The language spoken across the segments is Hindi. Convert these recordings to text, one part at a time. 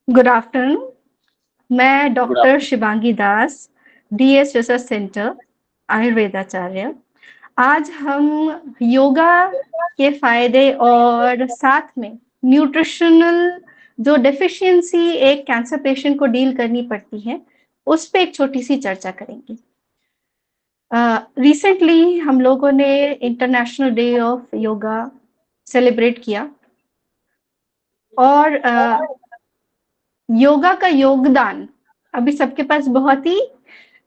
Good afternoon. मैं गुड डॉक्टर आफ्टरनून। शिवांगी दास, डीएस रिसर्च सेंटर, आयुर्वेदाचार्य। आज हम योगा के फायदे और साथ में न्यूट्रिशनल जो डेफिशिएंसी एक कैंसर पेशेंट को डील करनी पड़ती है, उस पे एक छोटी सी चर्चा करेंगे। रिसेंटली हम लोगों ने international day of yoga celebrate किया और योगा का योगदान अभी सबके पास बहुत ही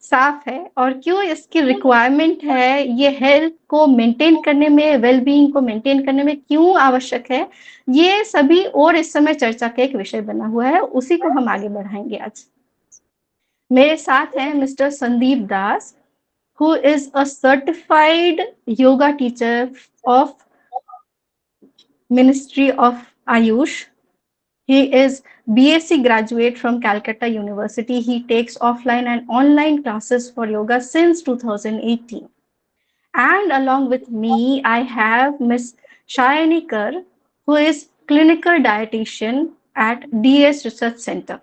साफ है और क्यों इसकी रिक्वायरमेंट है, ये हेल्थ को मेंटेन करने में, वेलबींग को मेंटेन करने में क्यों आवश्यक है, ये सभी और इस समय चर्चा का एक विषय बना हुआ है। उसी को हम आगे बढ़ाएंगे आज। मेरे साथ हैं mister Sandeep Das, who is a certified yoga teacher of Ministry of Ayush. He is BSc graduate from Calcutta University. He takes offline and online classes for yoga since 2018. And along with me, I have Miss Shayani Kar, who is clinical dietitian at DS Research Center.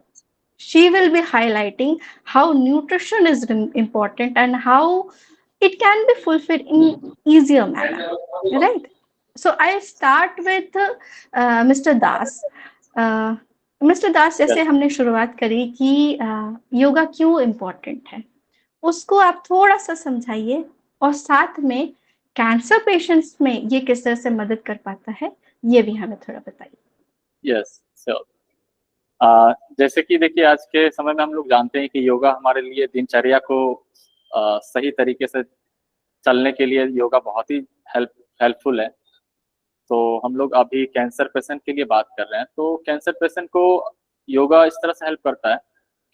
She will be highlighting how nutrition is important and how it can be fulfilled in easier manner, right? So I start with Mr. Das. Mister Das, जैसे यस। हमने शुरुआत करी कि योगा क्यों इम्पोर्टेंट है, उसको आप थोड़ा सा समझाइए और साथ में कैंसर पेशेंट्स में ये किस तरह से मदद कर पाता है, ये भी हमें थोड़ा बताइए। Yes sure. जैसे कि देखिए, आज के समय में हम लोग जानते हैं कि योगा हमारे लिए दिनचर्या को सही तरीके से चलने के लिए योगा बहुत ही हेल्पफुल है। तो हम लोग अभी कैंसर पेशेंट के लिए बात कर रहे हैं, तो कैंसर पेशेंट को योगा इस तरह से हेल्प करता है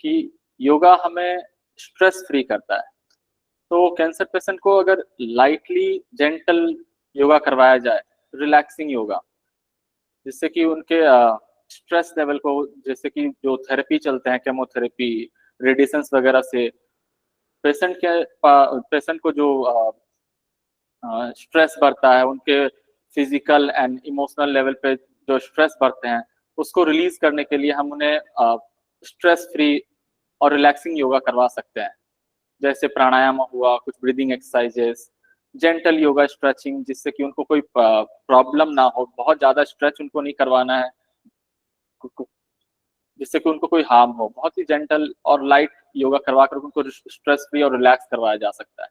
कि योगा हमें स्ट्रेस फ्री करता है। तो कैंसर पेशेंट को अगर लाइटली जेंटल योगा करवाया जाए, रिलैक्सिंग योगा, जिससे कि उनके स्ट्रेस लेवल को, जैसे कि जो थेरेपी चलते हैं, केमोथेरेपी, रेडिएशंस वगैरह से पेशेंट को जो स्ट्रेस बढ़ता है, उनके फिजिकल एंड इमोशनल लेवल पे जो स्ट्रेस बढ़ते हैं, उसको रिलीज करने के लिए हम उन्हें स्ट्रेस फ्री और रिलैक्सिंग योगा करवा सकते हैं। जैसे प्राणायाम हुआ, कुछ breathing exercises, gentle yoga, stretching, जिससे कि उनको कोई प्रॉब्लम ना हो, बहुत ज्यादा स्ट्रेच उनको नहीं करवाना है, जिससे कि उनको कोई हार्म हो। बहुत ही जेंटल और लाइट योगा करवा कर उनको स्ट्रेस फ्री और रिलैक्स करवाया जा सकता है।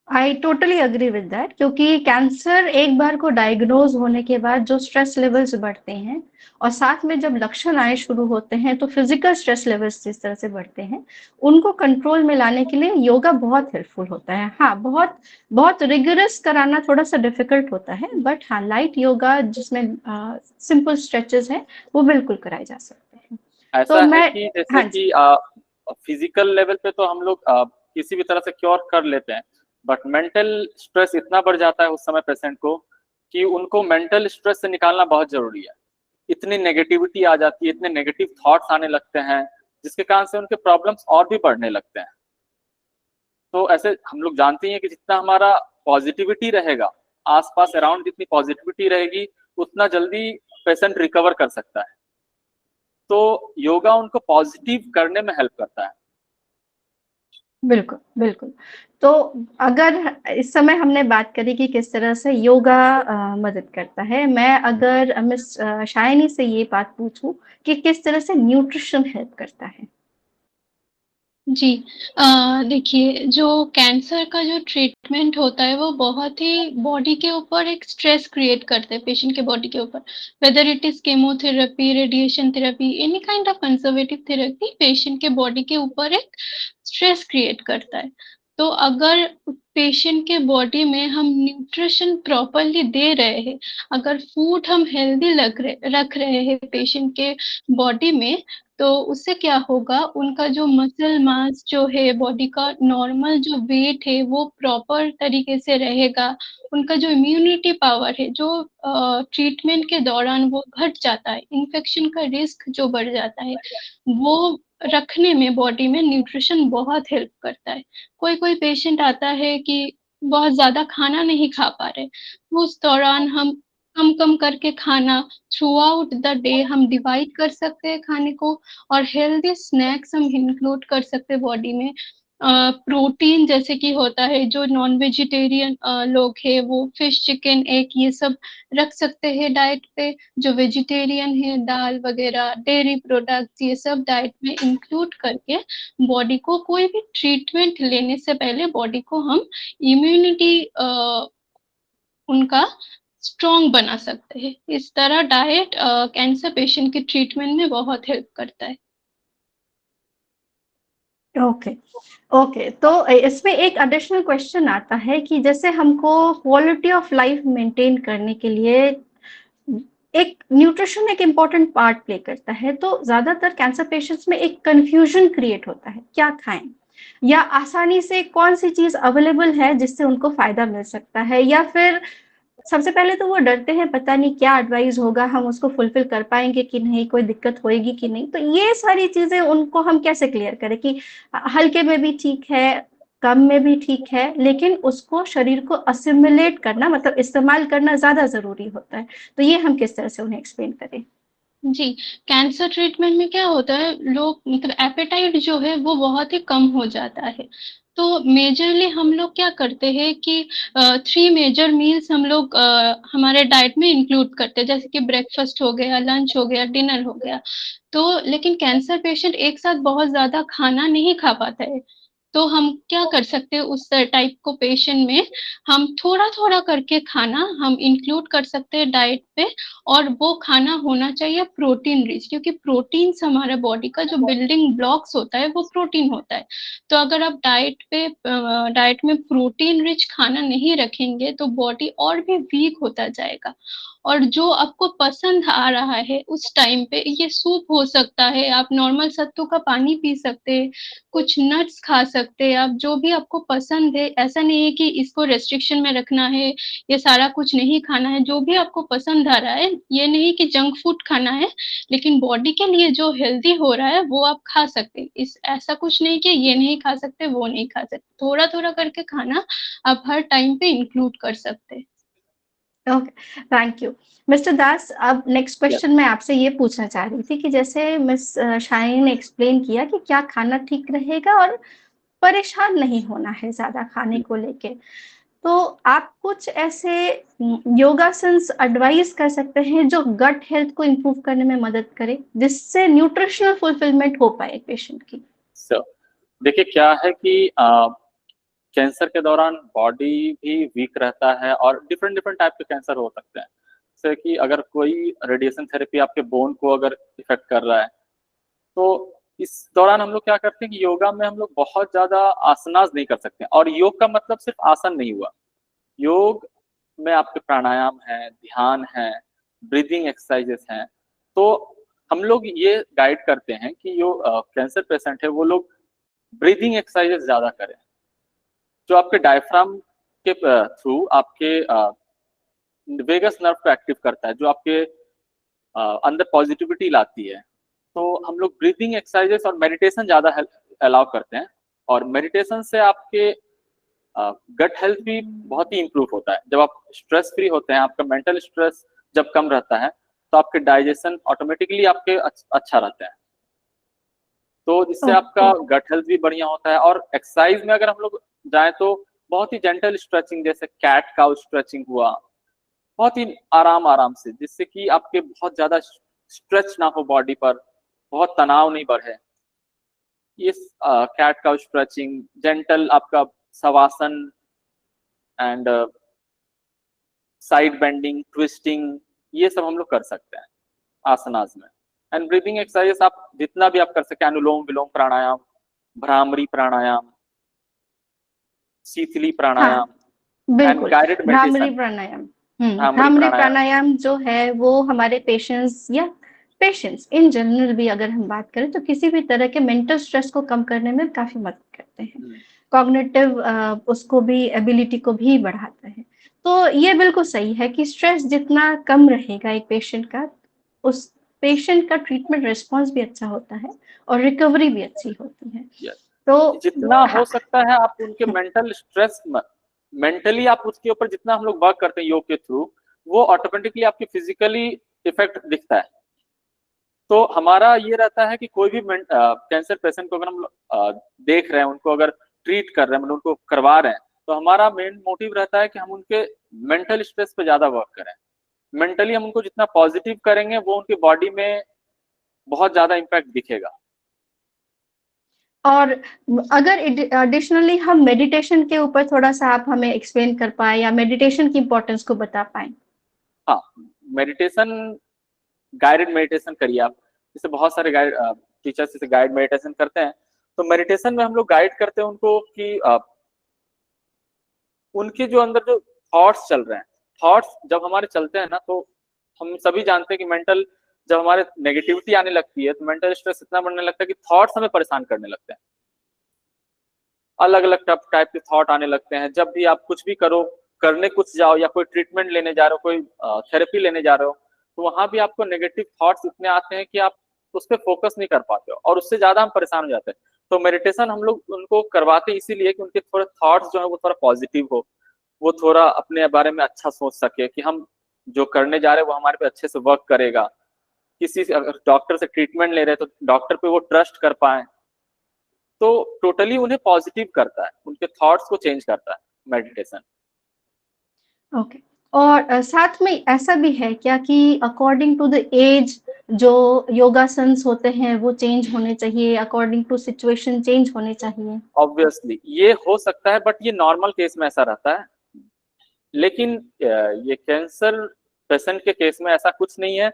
I totally agree with that, क्योंकि कैंसर एक बार को डायग्नोज होने के बाद जो स्ट्रेस लेवल्स बढ़ते हैं और साथ में जब लक्षण आए शुरू होते हैं तो फिजिकल स्ट्रेस लेवल्स जिस तरह से बढ़ते हैं, उनको कंट्रोल में लाने के लिए योगा बहुत हेल्पफुल होता है। हाँ, बहुत बहुत रिगरस कराना थोड़ा सा डिफिकल्ट होता है, बट हाँ, लाइट योगा जिसमें सिंपल स्ट्रेचेस हैं वो बिल्कुल कराए जा सकते हैं। तो ऐसा है मैं, कि जैसे हाँ जी, कि फिजिकल लेवल पे तो हम लोग किसी भी तरह से क्योर कर लेते हैं, बट मेंटल स्ट्रेस इतना बढ़ जाता है उस समय पेशेंट को कि उनको मेंटल स्ट्रेस से निकालना बहुत जरूरी है। इतनी नेगेटिविटी आ जाती है, इतने नेगेटिव थॉट्स आने लगते हैं, जिसके कारण से उनके प्रॉब्लम्स और भी बढ़ने लगते हैं। तो ऐसे हम लोग जानते हैं कि जितना हमारा पॉजिटिविटी रहेगा, आसपास अराउंड जितनी पॉजिटिविटी रहेगी, उतना जल्दी पेशेंट रिकवर कर सकता है। तो योगा उनको पॉजिटिव करने में हेल्प करता है। बिल्कुल, बिल्कुल। तो अगर इस समय हमने बात करी कि किस तरह से योगा मदद करता है, मैं अगर मिस शाइनी से ये बात पूछूं कि किस तरह से न्यूट्रिशन हेल्प करता है। जी। देखिए, जो कैंसर का जो ट्रीटमेंट होता है वो बहुत ही बॉडी के ऊपर एक स्ट्रेस क्रिएट करता है, पेशेंट के बॉडी के ऊपर। Whether it is chemotherapy, radiation therapy, any kind of conservative therapy patient के बॉडी के ऊपर एक स्ट्रेस क्रिएट करता है। तो अगर पेशेंट के बॉडी में हम न्यूट्रिशन प्रॉपरली दे रहे हैं, अगर फूड हम हेल्दी रख रहे हैं पेशेंट के बॉडी में, तो उससे क्या होगा, उनका जो मसल मास जो है, बॉडी का नॉर्मल जो वेट है वो प्रॉपर तरीके से रहेगा। उनका जो इम्यूनिटी पावर है, जो ट्रीटमेंट के दौरान वो घट जाता है, इन्फेक्शन का रिस्क जो बढ़ जाता है, वो रखने में बॉडी में न्यूट्रिशन बहुत हेल्प करता है। कोई कोई पेशेंट आता है कि बहुत ज्यादा खाना नहीं खा पा रहे, उस दौरान हम कम कम करके खाना थ्रू आउट द डे हम डिवाइड कर सकते हैं खाने को, और हेल्दी स्नैक्स हम इंक्लूड कर सकते हैं बॉडी में। प्रोटीन जैसे कि होता है, जो नॉन वेजिटेरियन लोग हैं वो फिश चिकन एग ये सब रख सकते हैं डाइट पे। जो वेजिटेरियन है दाल वगैरह डेयरी प्रोडक्ट्स ये सब डाइट में इंक्लूड करके बॉडी को कोई भी ट्रीटमेंट लेने से पहले बॉडी को हम इम्यूनिटी उनका स्ट्रॉन्ग बना सकते हैं। इस तरह डाइट कैंसर पेशेंट के ट्रीटमेंट में बहुत हेल्प करता है। ओके ओके, तो इसमें एक एडिशनल क्वेश्चन आता है कि जैसे हमको क्वालिटी ऑफ लाइफ मेंटेन करने के लिए एक न्यूट्रिशन एक इम्पॉर्टेंट पार्ट प्ले करता है, तो ज्यादातर कैंसर पेशेंट्स में एक कंफ्यूजन क्रिएट होता है, क्या खाएं या आसानी से कौन सी चीज अवेलेबल है जिससे उनको फायदा मिल सकता है, या फिर सबसे पहले तो वो डरते हैं पता नहीं क्या एडवाइस होगा, हम उसको फुलफिल कर पाएंगे कि नहीं, कोई दिक्कत होएगी कि नहीं। तो ये सारी चीजें उनको हम कैसे क्लियर करें कि हल्के में भी ठीक है, कम में भी ठीक है, लेकिन उसको शरीर को असिमिलेट करना मतलब इस्तेमाल करना ज्यादा जरूरी होता है। तो ये हम किस तरह से उन्हें एक्सप्लेन करें? जी, कैंसर ट्रीटमेंट में क्या होता है, लोग मतलब एपेटाइट जो है वो बहुत ही कम हो जाता है। तो मेजरली हम लोग क्या करते हैं कि 3 मेजर मील्स हम लोग हमारे डाइट में इंक्लूड करते हैं, जैसे कि ब्रेकफास्ट हो गया, लंच हो गया, डिनर हो गया। तो लेकिन कैंसर पेशेंट एक साथ बहुत ज्यादा खाना नहीं खा पाता है। तो हम क्या कर सकते हैं उस टाइप को पेशेंट में, हम थोड़ा थोड़ा करके खाना हम इंक्लूड कर सकते हैं डाइट पे। और वो खाना होना चाहिए प्रोटीन रिच, क्योंकि प्रोटीन्स हमारे बॉडी का जो बिल्डिंग ब्लॉक्स होता है वो प्रोटीन होता है। तो अगर आप डाइट में प्रोटीन रिच खाना नहीं रखेंगे तो बॉडी और भी वीक होता जाएगा। और जो आपको पसंद आ रहा है उस टाइम पे, ये सूप हो सकता है, आप नॉर्मल सत्तू का पानी पी सकते हैं, कुछ नट्स खा सकते हैं, आप जो भी आपको पसंद है। ऐसा नहीं है कि इसको रेस्ट्रिक्शन में रखना है, ये सारा कुछ नहीं खाना है। जो भी आपको पसंद आ रहा है, ये नहीं कि जंक फूड खाना है, लेकिन बॉडी के लिए जो हेल्दी हो रहा है वो आप खा सकते हैं। इस ऐसा कुछ नहीं कि ये नहीं खा सकते वो नहीं खा सकते, थोड़ा थोड़ा करके खाना आप हर टाइम पे इंक्लूड कर सकते हैं। ओके, थैंक यू मिस्टर दास। अब नेक्स्ट क्वेश्चन मैं आपसे ये पूछना चाह रही थी कि जैसे मिस शाइन ने एक्सप्लेन किया कि क्या खाना ठीक रहेगा और परेशान नहीं होना है ज्यादा खाने को लेके, तो आप कुछ ऐसे योगासन्स एडवाइस कर सकते हैं जो गट हेल्थ को इम्प्रूव करने में मदद करे, जिससे न्यूट्रिशनल फुलफिलमेंट हो पाए पेशेंट की? देखिए क्या है कि कैंसर के दौरान बॉडी भी वीक रहता है और डिफरेंट डिफरेंट टाइप के कैंसर हो सकते हैं। जैसे कि अगर कोई रेडिएशन थेरेपी आपके बोन को अगर इफेक्ट कर रहा है, तो इस दौरान हम लोग क्या करते हैं कि योगा में हम लोग बहुत ज्यादा आसनास नहीं कर सकते। और योग का मतलब सिर्फ आसन नहीं हुआ, योग में आपके प्राणायाम है, ध्यान है, ब्रीदिंग एक्सरसाइजेस हैं। तो हम लोग ये गाइड करते हैं कि जो कैंसर पेशेंट है वो लोग ब्रीदिंग एक्सरसाइजेस ज्यादा करें, जो आपके डायफ्राम के थ्रू आपके वेगस नर्व को एक्टिव करता है, जो आपके अंदर पॉजिटिविटी लाती है। तो हम लोग ब्रीथिंग एक्सरसाइजेस और मेडिटेशन ज्यादा अलाउ करते हैं। और मेडिटेशन से आपके गट हेल्थ भी बहुत ही इंप्रूव होता है। जब आप स्ट्रेस फ्री होते हैं, आपका मेंटल स्ट्रेस जब कम रहता है, तो आपके डाइजेशन ऑटोमेटिकली आपके अच्छा रहता है। तो इससे आपका गट हेल्थ भी बढ़िया होता है। और एक्सरसाइज में अगर हम लोग जाए तो बहुत ही जेंटल स्ट्रेचिंग, जैसे कैट काउ स्ट्रेचिंग हुआ, बहुत ही आराम आराम से, जिससे कि आपके बहुत ज्यादा स्ट्रेच ना हो बॉडी पर, बहुत तनाव नहीं बढ़े। ये कैट काउ स्ट्रेचिंग, जेंटल आपका shavasana and side bending, twisting, ये सब हम लोग कर सकते हैं आसनास में। एंड ब्रीदिंग एक्सरसाइजेस आप जितना भी आप कर सकते हैं, अनुलोम विलोम प्राणायाम, भ्रामरी प्राणायाम, शीतली प्राणायाम, एंड गाइडेड भ्रामरी मेडिटेशन। प्राणायाम, भ्रामरी प्राणायाम जो है वो हमारे पेशेंट्स या पेशेंट्स इन जनरल भी अगर हम बात करें तो किसी भी तरह के मेंटल स्ट्रेस को कम करने में काफी मदद करते हैं, कॉग्निटिव उसको भी एबिलिटी को भी बढ़ाता है। तो ये बिल्कुल सही है कि स्ट्रेस जितना कम रहेगा एक पेशेंट का, उस पेशेंट का ट्रीटमेंट रिस्पॉन्स भी अच्छा होता है और रिकवरी भी अच्छी होती है। तो जितना हो सकता है आप उनके मेंटल स्ट्रेस, मेंटली आप उसके ऊपर जितना हम लोग वर्क करते हैं योग के थ्रू, वो ऑटोमेटिकली आपकी फिजिकली इफेक्ट दिखता है। तो हमारा ये रहता है कि कोई भी कैंसर पेशेंट को अगर हम देख रहे हैं, उनको अगर ट्रीट कर रहे हैं, मतलब उनको करवा रहे हैं, तो हमारा मेन मोटिव रहता है कि हम उनके मेंटल स्ट्रेस पे ज्यादा वर्क करें। मेंटली हम उनको जितना पॉजिटिव करेंगे, वो उनकी बॉडी में बहुत ज्यादा इम्पैक्ट दिखेगा। और अगर एडिशनली हम मेडिटेशन के ऊपर थोड़ा सा आप हमें एक्सप्लेन कर पाए, या मेडिटेशन की इंपॉर्टेंस को बता पाए। हाँ, मेडिटेशन, गाइडेड मेडिटेशन करिए आप। जैसे बहुत सारे गाइड टीचर्स जैसे गाइड मेडिटेशन करते हैं, तो मेडिटेशन में हम लोग गाइड करते हैं उनको कि उनके जो अंदर जो थॉट्स चल रहे हैं, थॉट्स जब हमारे चलते हैं ना, तो हम सभी जानते हैं कि मेंटल, जब हमारे नेगेटिविटी आने लगती है तो मेंटल स्ट्रेस इतना बढ़ने लगता है कि थॉट्स हमें परेशान करने लगते हैं। अलग अलग टाइप के थॉट आने लगते हैं। जब भी आप कुछ भी करो, करने कुछ जाओ, या कोई ट्रीटमेंट लेने जा रहे हो, कोई थेरेपी लेने जा रहे हो, तो वहां भी आपको नेगेटिव थॉट्स इतने आते हैं कि आप उस पर फोकस नहीं कर पाते हो, और उससे ज्यादा हम परेशान हो जाते हैं। तो मेडिटेशन हम लोग उनको करवाते इसीलिए कि उनके थोड़े थॉट्स जो है वो थोड़ा पॉजिटिव हो, वो थोड़ा अपने बारे में अच्छा सोच सके कि हम जो करने जा रहे हैं वो हमारे पे अच्छे से वर्क करेगा। किसी से अगर डॉक्टर से ट्रीटमेंट ले रहे हैं तो डॉक्टर पे वो ट्रस्ट कर पाए। तो टोटली उन्हें पॉजिटिव करता है, उनके थॉट्स को चेंज करता है मेडिटेशन। ओके। और साथ में ऐसा भी है क्या कि अकॉर्डिंग टू द एज जो योगासन्स होते हैं वो चेंज होने चाहिए, अकॉर्डिंग टू सिचुएशन चेंज होने चाहिए? ऑब्वियसली ये हो सकता है, बट ये नॉर्मल केस में ऐसा रहता है। लेकिन ये कैंसर पेशेंट के केस में ऐसा कुछ नहीं है।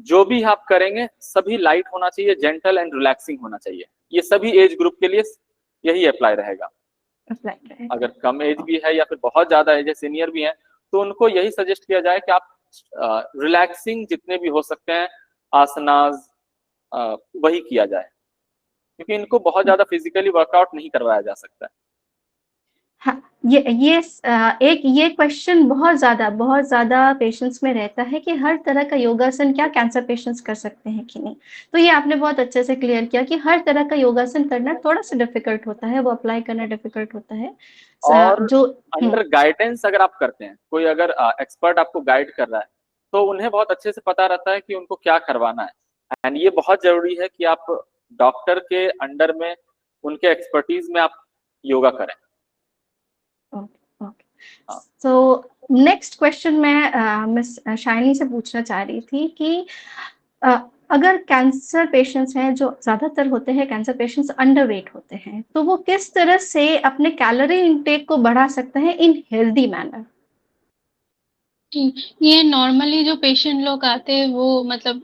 जो भी आप करेंगे सभी लाइट होना चाहिए, जेंटल एंड रिलैक्सिंग होना चाहिए। ये सभी एज ग्रुप के लिए यही अप्लाई रहेगा। अगर कम एज भी है या फिर बहुत ज्यादा एज है, सीनियर भी है, तो उनको यही सजेस्ट किया जाए कि आप रिलैक्सिंग जितने भी हो सकते हैं आसनास वही किया जाए, क्योंकि इनको बहुत ज्यादा फिजिकली वर्कआउट नहीं करवाया जा सकता है। हाँ, एक ये क्वेश्चन बहुत ज़्यादा पेशेंट्स में रहता है कि हर तरह का योगासन क्या कैंसर पेशेंट्स कर सकते हैं कि नहीं? तो ये आपने बहुत अच्छे से क्लियर किया कि हर तरह का योगासन करना थोड़ा-सा डिफ़िकल्ट होता है, वो अप्लाई करना डिफ़िकल्ट होता है। और जो अंडर गाइडेंस अगर आप करते हैं, कोई अगर एक्सपर्ट आपको गाइड कर रहा है, तो उन्हें बहुत अच्छे से पता रहता है कि उनको क्या करवाना है। एंड ये बहुत जरूरी है कि आप डॉक्टर के अंडर में, उनके एक्सपर्टीज में आप योगा करें। सो नेक्स्ट क्वेश्चन मैं मिस शाइनी से पूछना चाह रही थी कि अगर कैंसर पेशेंट्स हैं, जो ज़्यादातर होते हैं कैंसर पेशेंट्स अंडरवेट होते हैं, तो वो किस तरह से अपने कैलोरी इनटेक को बढ़ा सकते हैं इन हेल्दी मैनर? ये नॉर्मली जो पेशेंट लोग आते हैं वो मतलब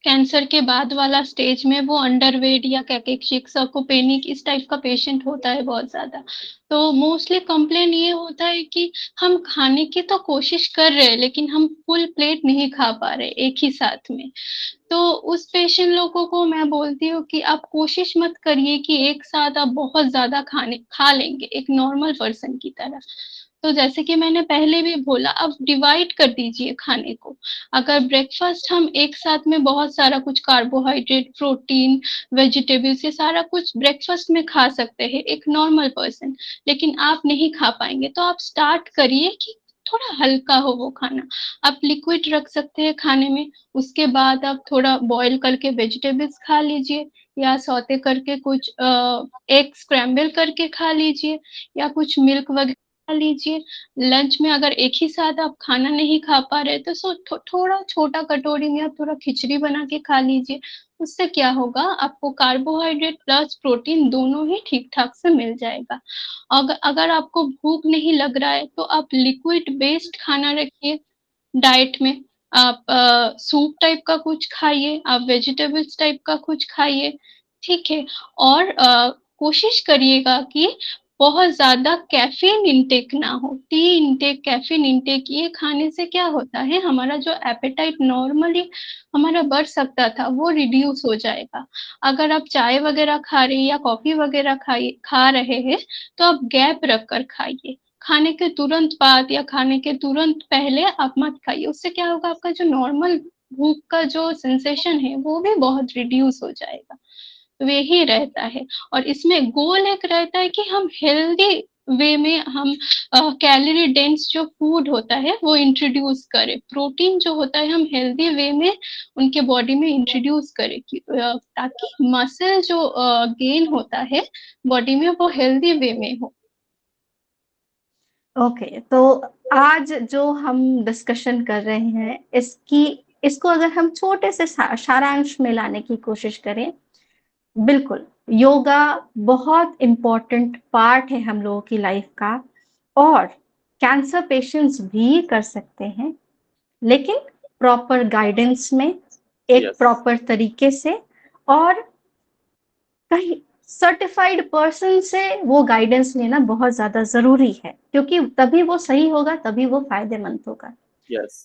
कैंसर के बाद वाला स्टेज में वो अंडरवेट या कैकेक्सिक सर्कोपेनिक इस टाइप का पेशेंट होता है बहुत ज्यादा। तो मोस्टली कंप्लेन ये होता है कि हम खाने की तो कोशिश कर रहे हैं लेकिन हम फुल प्लेट नहीं खा पा रहे एक ही साथ में। तो उस पेशेंट लोगों को मैं बोलती हूँ कि आप कोशिश मत करिए कि एक साथ आप बहुत ज्यादा खा लेंगे एक नॉर्मल पर्सन की तरह। तो जैसे कि मैंने पहले भी बोला, आप डिवाइड कर दीजिए खाने को। अगर ब्रेकफास्ट हम एक साथ में बहुत सारा कुछ कार्बोहाइड्रेट, प्रोटीन, वेजिटेबल्स ये सारा कुछ ब्रेकफास्ट में खा सकते हैं एक नॉर्मल पर्सन, लेकिन आप नहीं खा पाएंगे तो आप स्टार्ट करिए कि थोड़ा हल्का हो वो खाना। आप लिक्विड रख सकते हैं खाने में, उसके बाद आप थोड़ा बॉईल करके वेजिटेबल्स खा लीजिए, या सौते करके कुछ एग स्क्रैम्बल करके खा लीजिए, या कुछ मिल्क वगैरह खा लीजिए। लंच में अगर एक ही साथ आप खाना नहीं खा पा रहे तो थोड़ा छोटा कटोरी में आप थोड़ा खिचड़ी बना के खा लीजिए। उससे क्या होगा, आपको कार्बोहाइड्रेट प्लस प्रोटीन दोनों ही ठीक ठाक से मिल जाएगा। अगर आपको भूख नहीं लग रहा है तो आप लिक्विड बेस्ड खाना रखिए डाइट में। आप सूप टाइप का कुछ खाइए, आप वेजिटेबल्स टाइप का कुछ खाइए, ठीक है। और कोशिश करिएगा कि बहुत ज्यादा कैफीन इंटेक ना हो, टी इंटेक, कैफीन इंटेक, ये खाने से क्या होता है हमारा जो एपेटाइट नॉर्मली हमारा बढ़ सकता था वो रिड्यूस हो जाएगा। अगर आप चाय वगैरह खा रहे हैं या कॉफी वगैरह खा रहे हैं तो आप गैप रख कर खाइए। खाने के तुरंत बाद या खाने के तुरंत पहले आप मत खाइए, उससे क्या होगा आपका जो नॉर्मल भूख का जो सेंसेशन है वो भी बहुत रिड्यूस हो जाएगा। तो यही रहता है। और इसमें गोल एक रहता है कि हम हेल्दी वे में हम कैलोरी डेंस जो फूड होता है वो इंट्रोड्यूस करें, प्रोटीन जो होता है हम हेल्दी वे में उनके बॉडी में इंट्रोड्यूस करें ताकि मसल जो गेन होता है बॉडी में वो हेल्दी वे में हो। ओके, तो आज जो हम डिस्कशन कर रहे हैं इसको अगर हम छोटे से सारांश में लाने की कोशिश करें, बिल्कुल योगा बहुत इम्पोर्टेंट पार्ट है हम लोगों की लाइफ का, और कैंसर पेशेंट्स भी कर सकते हैं, लेकिन प्रॉपर गाइडेंस में, एक प्रॉपर तरीके से, और कहीं सर्टिफाइड पर्सन से वो गाइडेंस लेना बहुत ज्यादा जरूरी है, क्योंकि तभी वो सही होगा, तभी वो फायदेमंद होगा।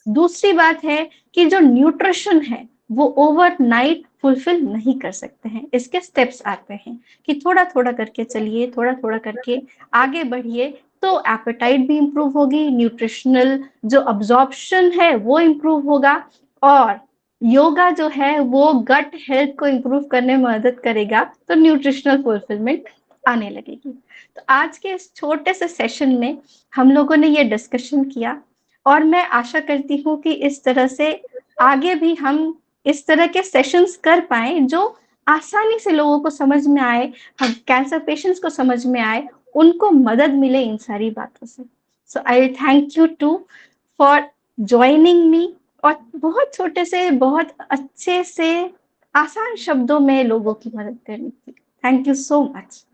दूसरी बात है कि जो न्यूट्रिशन है वो ओवरनाइट फुलफिल नहीं कर सकते हैं, इसके स्टेप्स आते हैं कि थोड़ा थोड़ा करके चलिए, थोड़ा थोड़ा करके आगे बढ़िए, तो एपेटाइट भी इंप्रूव होगी, न्यूट्रिशनल जो अब्जॉर्प्शन है वो इंप्रूव होगा, और योगा जो है वो गट हेल्थ को इंप्रूव करने में मदद करेगा, तो न्यूट्रिशनल फुलफिलमेंट आने लगेगी। तो आज के इस छोटे से सेशन में हम लोगों ने ये डिस्कशन किया, और मैं आशा करती हूँ कि इस तरह से आगे भी हम इस तरह के सेशंस कर पाए जो आसानी से लोगों को समझ में आए, हम कैंसर पेशेंट्स को समझ में आए, उनको मदद मिले इन सारी बातों से। So I thank you too for joining me, और बहुत छोटे से बहुत अच्छे से आसान शब्दों में लोगों की मदद करने की। Thank you so much.